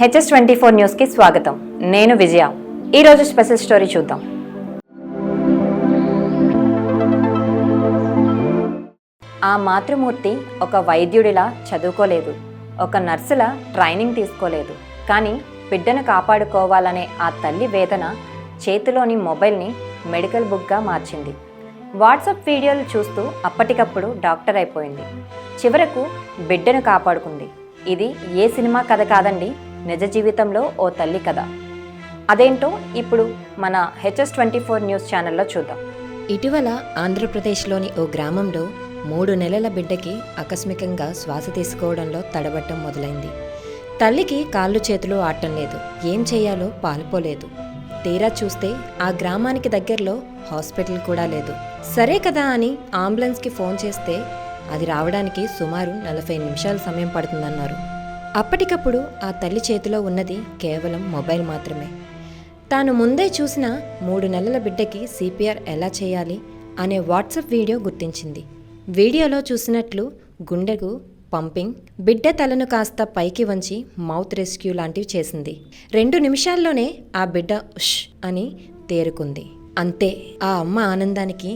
HS24 న్యూస్కి స్వాగతం. నేను విజయ. ఈరోజు స్పెషల్ స్టోరీ చూద్దాం. ఆ మాతృమూర్తి ఒక వైద్యుడిలా చదువుకోలేదు, ఒక నర్సులా ట్రైనింగ్ తీసుకోలేదు. కానీ బిడ్డను కాపాడుకోవాలనే ఆ తల్లి వేదన చేతిలోని మొబైల్ని మెడికల్ బుక్గా మార్చింది. వాట్సాప్ వీడియోలు చూస్తూ అప్పటికప్పుడు డాక్టర్ అయిపోయింది. చివరకు బిడ్డను కాపాడుకుంది. ఇది ఏ సినిమా కథ కాదండి, నిజ జీవితంలో ఓ తల్లి కథ. అదేంటో ఇప్పుడు మన HS24 న్యూస్ ఛానల్లో చూద్దాం. ఇటీవల ఆంధ్రప్రదేశ్లోని ఓ గ్రామంలో 3 నెలల బిడ్డకి ఆకస్మికంగా శ్వాస తీసుకోవడంలో తడబట్టం మొదలైంది. తల్లికి కాళ్ళు చేతులు ఆడటం లేదు, ఏం చేయాలో పాలుపోలేదు. తీరా చూస్తే ఆ గ్రామానికి దగ్గరలో హాస్పిటల్ కూడా లేదు. సరే కదా అని అంబులెన్స్కి ఫోన్ చేస్తే అది రావడానికి సుమారు 40 నిమిషాల సమయం పడుతుందన్నారు. అప్పటికప్పుడు ఆ తల్లి చేతిలో ఉన్నది కేవలం మొబైల్ మాత్రమే. తాను ముందే చూసిన 3 నెలల బిడ్డకి CPR ఎలా చేయాలి అనే వాట్సాప్ వీడియో గుర్తించింది. వీడియోలో చూసినట్లు గుండెకు పంపింగ్, బిడ్డ తలను కాస్త పైకి వంచి మౌత్ రెస్క్యూ లాంటివి చేసింది. 2 నిమిషాల్లోనే ఆ బిడ్డ ఉష్ అని తేరుకుంది. అంతే, ఆ అమ్మ ఆనందానికి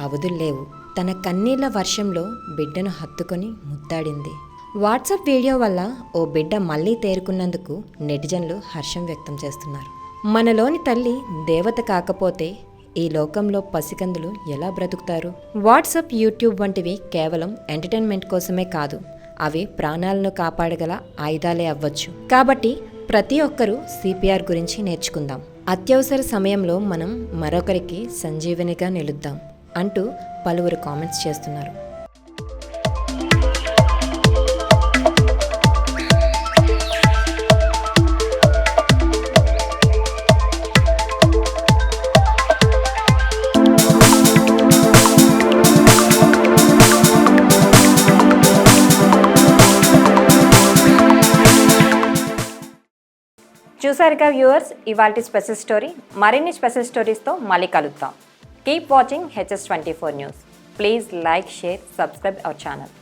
అవధుల్లేవు. తన కన్నీళ్ల వర్షంలో బిడ్డను హత్తుకొని ముద్దాడింది. వాట్సాప్ వీడియో వల్ల ఓ బిడ్డ మళ్ళీ తేరుకున్నందుకు నెటిజన్లు హర్షం వ్యక్తం చేస్తున్నారు. మనలోని తల్లి దేవత కాకపోతే ఈ లోకంలో పసికందులు ఎలా బ్రతుకుతారు? వాట్సాప్, యూట్యూబ్ వంటివి కేవలం ఎంటర్టైన్మెంట్ కోసమే కాదు, అవి ప్రాణాలను కాపాడగల ఆయుధాలే అవ్వచ్చు. కాబట్టి ప్రతి ఒక్కరూ CPR గురించి నేర్చుకుందాం. అత్యవసర సమయంలో మనం మరొకరికి సంజీవనిగా నిలుద్దాం అంటూ పలువురు కామెంట్స్ చేస్తున్నారు. చూసారుగా వ్యూవర్స్, ఇవాల్టి స్పెషల్ స్టోరీ. మరిన్ని స్పెషల్ స్టోరీస్తో మళ్ళీ కలుద్దాం. Keep watching HS24 news. Please like, share, subscribe our channel.